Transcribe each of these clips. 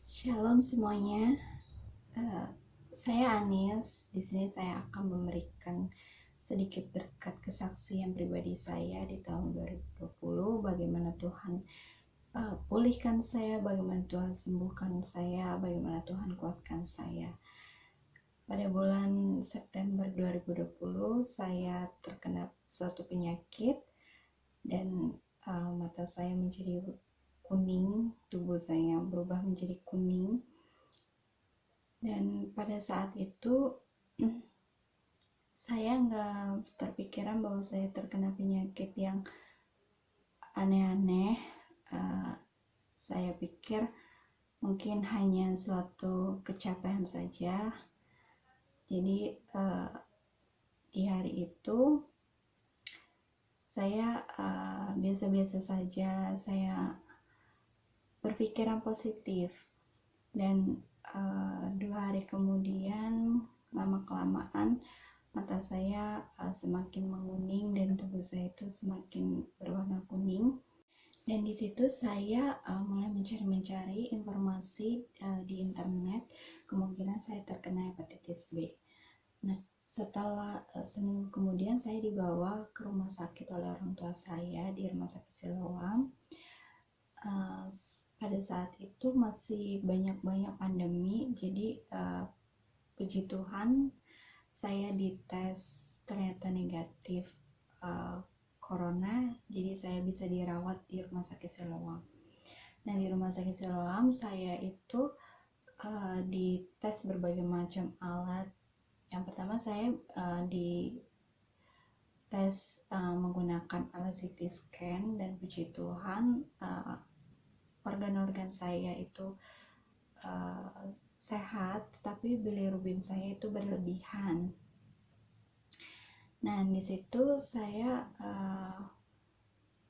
Shalom semuanya. Eh, saya Anis. Di sini saya akan memberikan sedikit berkat kesaksian pribadi saya di tahun 2020. Bagaimana Tuhan pulihkan saya, bagaimana Tuhan sembuhkan saya, bagaimana Tuhan kuatkan saya. Pada bulan September 2020, saya terkena suatu penyakit dan mata saya menjadi kuning, tubuh saya berubah menjadi kuning. Dan pada saat itu saya nggak terpikiran bahwa saya terkena penyakit yang aneh-aneh. Saya pikir mungkin hanya suatu kecapean saja. Jadi di hari itu saya biasa-biasa saja. Saya berpikiran positif. Dan 2 hari kemudian, lama-kelamaan mata saya semakin menguning dan tubuh saya itu semakin berwarna kuning. Dan di situ saya mulai mencari informasi di internet, kemungkinan saya terkena hepatitis B. Nah, setelah seminggu kemudian saya dibawa ke rumah sakit oleh orang tua saya di Rumah Sakit Siloam. Pada saat itu masih banyak pandemi, jadi puji Tuhan saya dites ternyata negatif corona, jadi saya bisa dirawat di Rumah Sakit Siloam. Nah, di Rumah Sakit Siloam saya itu dites berbagai macam alat. Yang pertama saya dites menggunakan alat CT scan, dan puji Tuhan organ-organ saya itu sehat, tapi bilirubin saya itu berlebihan. Nah, di situ saya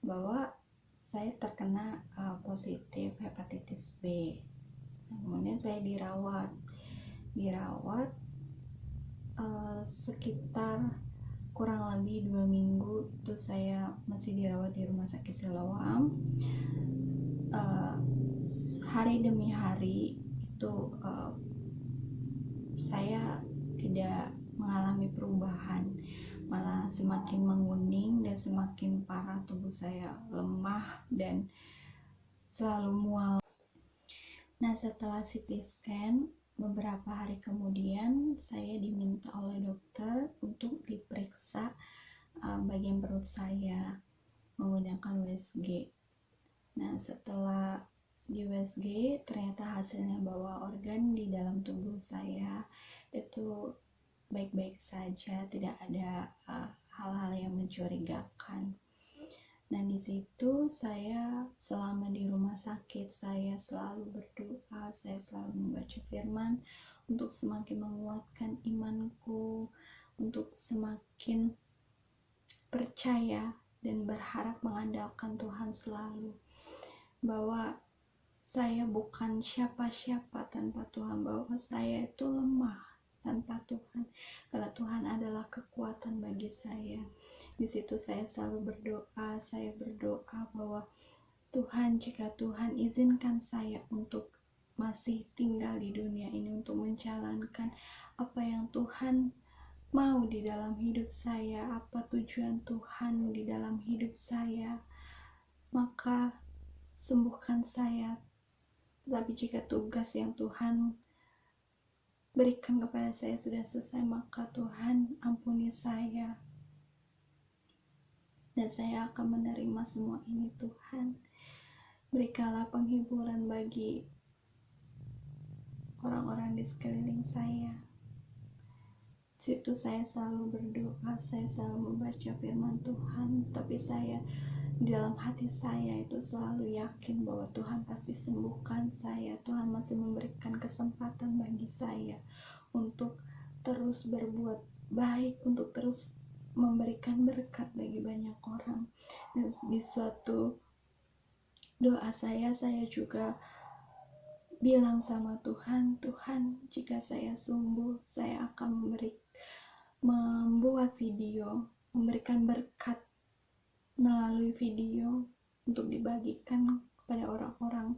bahwa saya terkena positif hepatitis B. Nah, kemudian saya dirawat sekitar kurang lebih 2 minggu itu saya masih dirawat di Rumah Sakit Siloam. Hari demi hari itu saya tidak mengalami perubahan, malah semakin menguning dan semakin parah, tubuh saya lemah dan selalu mual. Nah, setelah CT scan beberapa hari kemudian saya diminta oleh dokter untuk diperiksa bagian perut saya menggunakan USG. Nah, setelah di USG ternyata hasilnya bahwa organ di dalam tubuh saya itu baik-baik saja, tidak ada hal-hal yang mencurigakan. Nah, di situ saya selama di rumah sakit saya selalu berdoa, saya selalu membaca firman untuk semakin menguatkan imanku, untuk semakin percaya dan berharap mengandalkan Tuhan selalu, bahwa saya bukan siapa-siapa tanpa Tuhan, bahwa saya itu lemah tanpa Tuhan, karena Tuhan adalah kekuatan bagi saya. Di situ saya selalu berdoa, bahwa Tuhan, jika Tuhan izinkan saya untuk masih tinggal di dunia ini, untuk menjalankan apa yang Tuhan mau di dalam hidup saya, apa tujuan Tuhan di dalam hidup saya, maka sembuhkan saya. Tetapi jika tugas yang Tuhan berikan kepada saya sudah selesai, maka Tuhan ampuni saya, dan saya akan menerima semua ini. Tuhan, berikanlah penghiburan bagi orang-orang di sekeliling saya. Situ saya selalu berdoa, saya selalu membaca firman Tuhan, tapi saya di dalam hati saya itu selalu yakin bahwa Tuhan pasti sembuhkan saya. Tuhan masih memberikan kesempatan bagi saya untuk terus berbuat baik, untuk terus memberikan berkat bagi banyak orang. Dan di suatu doa saya juga bilang sama Tuhan, Tuhan, jika saya sembuh, saya akan membuat video, memberikan berkat melalui video untuk dibagikan kepada orang-orang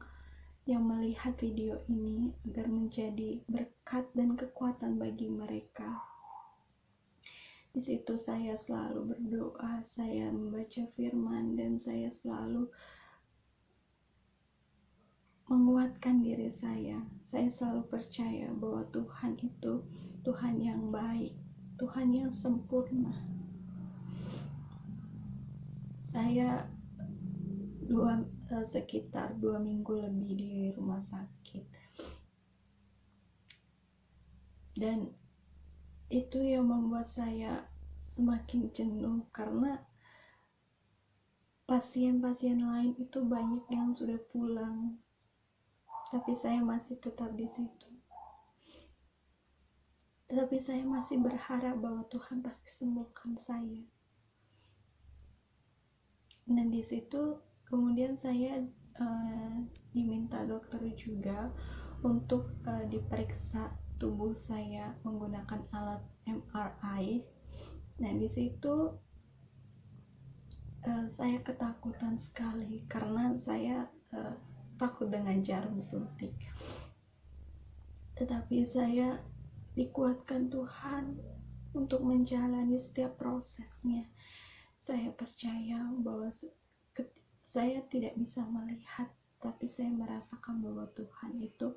yang melihat video ini agar menjadi berkat dan kekuatan bagi mereka. Di situ saya selalu berdoa, saya membaca firman, dan saya selalu menguatkan diri saya. Saya selalu percaya bahwa Tuhan itu Tuhan yang baik, Tuhan yang sempurna. Saya sekitar 2 minggu lebih di rumah sakit, dan itu yang membuat saya semakin jenuh karena pasien-pasien lain itu banyak yang sudah pulang, tapi saya masih tetap di situ. Tapi saya masih berharap bahwa Tuhan pasti sembuhkan saya. Dan di situ kemudian saya diminta dokter juga untuk diperiksa tubuh saya menggunakan alat MRI. Nah, di situ saya ketakutan sekali karena saya takut dengan jarum suntik. Tetapi saya dikuatkan Tuhan untuk menjalani setiap prosesnya. Saya percaya bahwa saya tidak bisa melihat, tapi saya merasakan bahwa Tuhan itu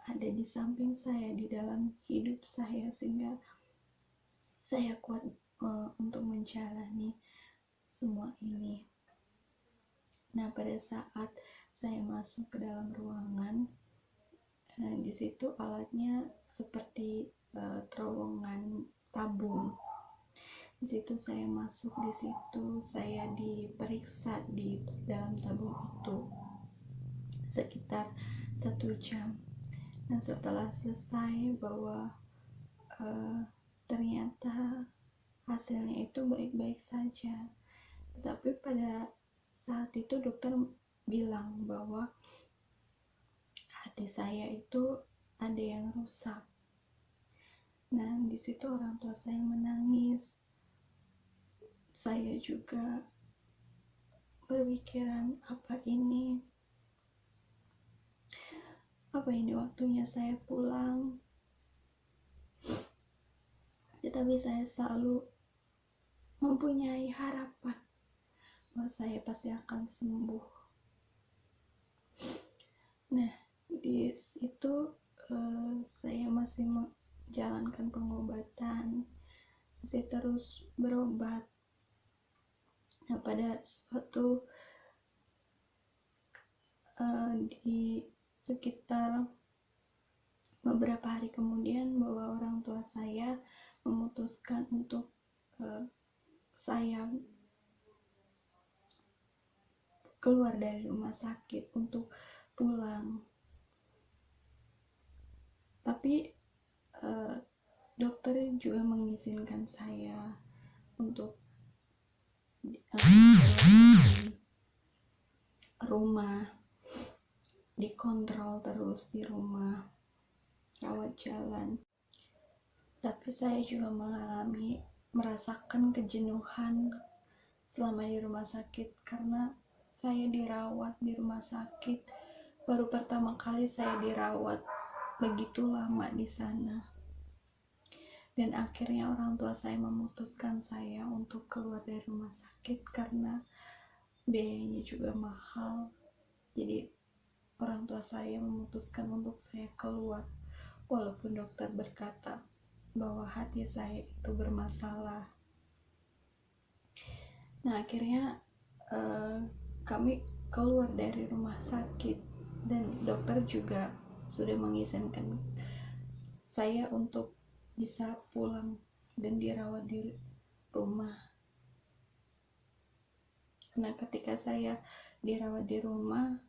ada di samping saya, di dalam hidup saya, sehingga saya kuat untuk menjalani semua ini. Nah, pada saat saya masuk ke dalam ruangan, di situ alatnya seperti terowongan tabung. Di situ saya masuk, di situ saya diperiksa di dalam tabung itu sekitar 1 jam. Nah, setelah selesai bahwa ternyata hasilnya itu baik-baik saja. Tetapi pada saat itu dokter bilang bahwa hati saya itu ada yang rusak. Nah, di situ orang tua saya menangis. Saya juga berpikiran, apa ini waktunya saya pulang. Tetapi saya selalu mempunyai harapan bahwa saya pasti akan sembuh. Nah, di situ saya masih menjalankan pengobatan, masih terus berobat. Nah, pada suatu di sekitar beberapa hari kemudian, bahwa orang tua saya memutuskan untuk saya keluar dari rumah sakit untuk pulang. Tapi dokter juga mengizinkan saya untuk di rumah, dikontrol terus di rumah, rawat jalan. Tapi saya juga merasakan kejenuhan selama di rumah sakit, karena saya dirawat di rumah sakit. Baru pertama kali saya dirawat begitu lama di sana. Dan akhirnya orang tua saya memutuskan saya untuk keluar dari rumah sakit karena biayanya juga mahal. Jadi orang tua saya memutuskan untuk saya keluar, walaupun dokter berkata bahwa hati saya itu bermasalah. Nah, akhirnya kami keluar dari rumah sakit, dan dokter juga sudah mengizinkan saya untuk bisa pulang dan dirawat di rumah. Nah, ketika saya dirawat di rumah,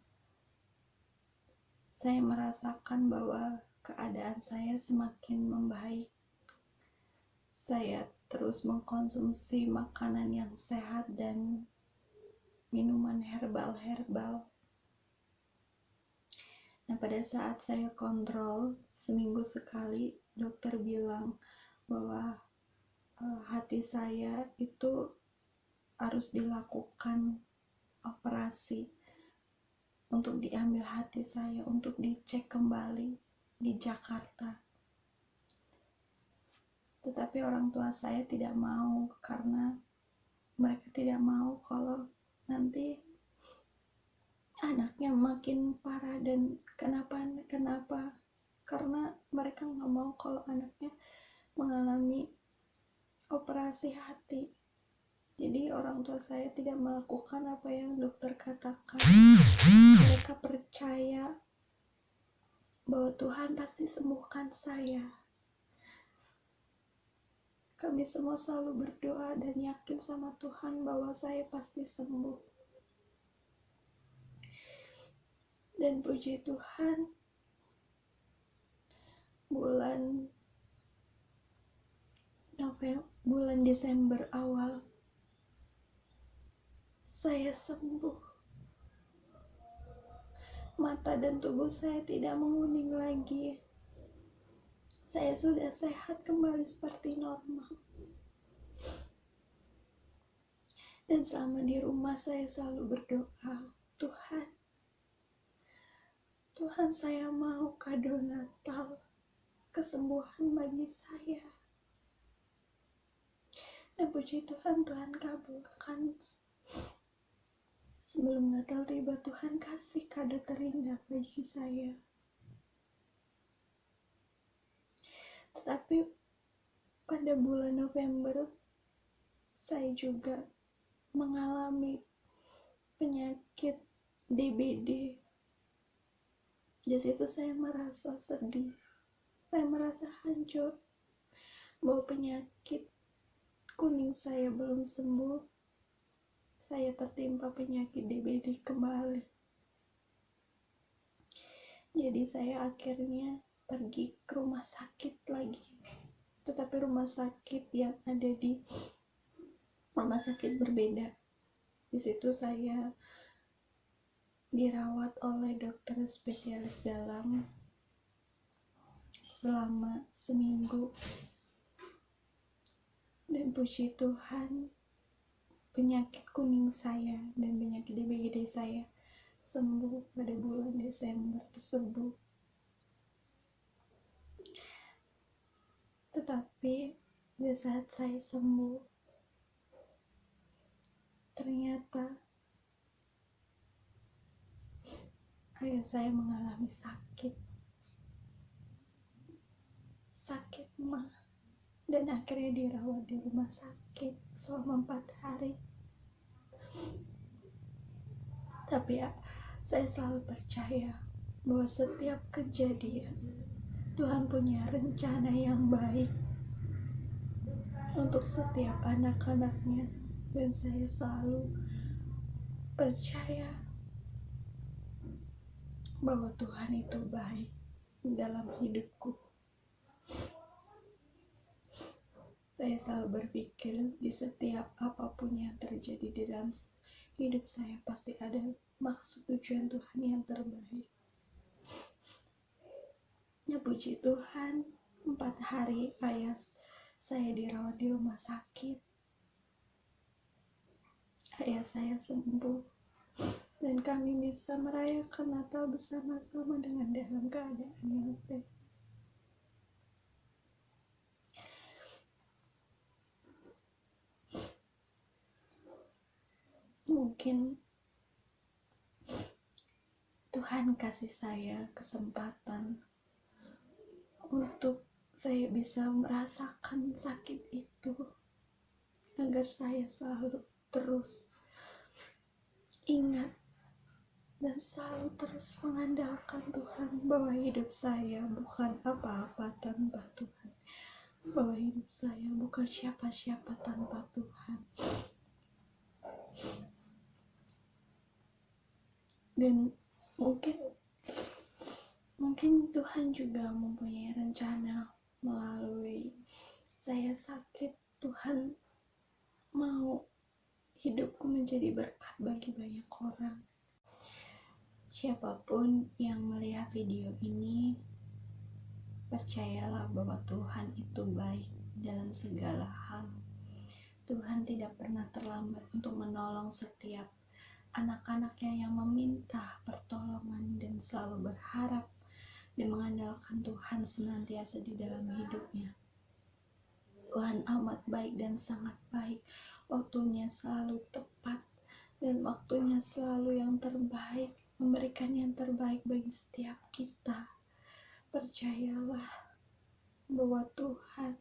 saya merasakan bahwa keadaan saya semakin membaik. Saya terus mengkonsumsi makanan yang sehat dan minuman herbal. Nah, pada saat saya kontrol seminggu sekali, dokter bilang bahwa hati saya itu harus dilakukan operasi untuk diambil hati saya, untuk dicek kembali di Jakarta. Tetapi orang tua saya tidak mau, karena mereka tidak mau kalau nanti anaknya makin parah. Dan kenapa? Karena mereka nggak mau kalau anaknya mengalami operasi hati. Jadi orang tua saya tidak melakukan apa yang dokter katakan. Mereka percaya bahwa Tuhan pasti sembuhkan saya. Kami semua selalu berdoa dan yakin sama Tuhan bahwa saya pasti sembuh. Dan puji Tuhan, bulan Desember awal saya sembuh. Mata dan tubuh saya tidak menguning lagi. Saya sudah sehat kembali seperti normal. Dan selama di rumah saya selalu berdoa, Tuhan saya mau kado Natal, kesembuhan bagi saya. Dan puji Tuhan, Tuhan kabulkan. Sebelum Natal tiba, Tuhan kasih kado terindah bagi saya. Tetapi pada bulan November, saya juga mengalami penyakit DBD. Di situ saya merasa sedih, saya merasa hancur bahwa penyakit kuning saya belum sembuh. Saya tertimpa penyakit DBD kembali. Jadi saya akhirnya pergi ke rumah sakit lagi. Tetapi rumah sakit yang ada di rumah sakit berbeda. Di situ saya dirawat oleh dokter spesialis dalam selama seminggu. Dan puji Tuhan, penyakit kuning saya dan penyakit DBD saya sembuh pada bulan Desember tersebut. Tetapi pada saat saya sembuh, ternyata ayah saya mengalami sakit mah, dan akhirnya dirawat di rumah sakit selama 4 hari. Tapi saya selalu percaya bahwa setiap kejadian Tuhan punya rencana yang baik untuk setiap anak-anaknya. Dan saya selalu percaya bahwa Tuhan itu baik dalam hidupku. Saya selalu berpikir di setiap apapun yang terjadi di dalam hidup saya pasti ada maksud tujuan Tuhan yang terbaik. Ya puji Tuhan, 4 hari ayah saya dirawat di rumah sakit. Ayah saya sembuh dan kami bisa merayakan Natal bersama-sama dengan dalam keadaan yang sehat. Mungkin Tuhan kasih saya kesempatan untuk saya bisa merasakan sakit itu, agar saya selalu terus ingat dan selalu terus mengandalkan Tuhan, bahwa hidup saya bukan apa-apa tanpa Tuhan, bahwa hidup saya bukan siapa-siapa tanpa Tuhan. Dan mungkin Tuhan juga mempunyai rencana melalui saya sakit. Tuhan mau hidupku menjadi berkat bagi banyak orang. Siapapun yang melihat video ini, percayalah bahwa Tuhan itu baik dalam segala hal. Tuhan tidak pernah terlambat untuk menolong setiap anak-anaknya yang meminta pertolongan dan selalu berharap dan mengandalkan Tuhan senantiasa di dalam hidupnya. Tuhan amat baik dan sangat baik. Waktunya selalu tepat dan waktunya selalu yang terbaik, memberikan yang terbaik bagi setiap kita. Percayalah bahwa Tuhan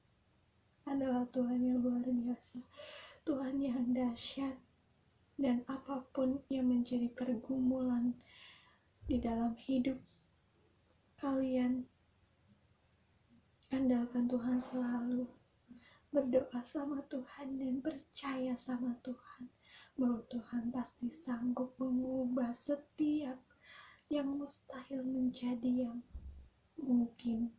adalah Tuhan yang luar biasa, Tuhan yang dahsyat, dan apapun yang menjadi pergumulan di dalam hidup kalian, andalkan Tuhan selalu. Berdoa sama Tuhan dan percaya sama Tuhan bahwa Tuhan pasti sanggup mengubah setiap yang mustahil menjadi yang mungkin.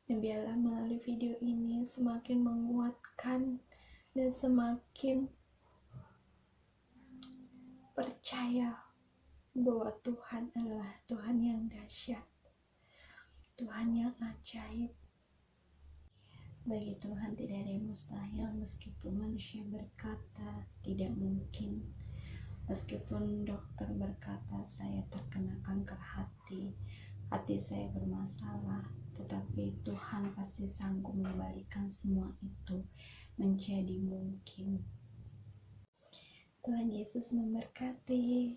Dan biarlah melalui video ini semakin menguatkan dan semakin percaya bahwa Tuhan adalah Tuhan yang dahsyat, Tuhan yang ajaib. Bagi Tuhan tidak ada yang mustahil, meskipun manusia berkata tidak mungkin, meskipun dokter berkata saya terkena kanker hati saya bermasalah, tetapi Tuhan pasti sanggup mengembalikan semua itu menjadi mungkin. Tuhan Yesus memberkati.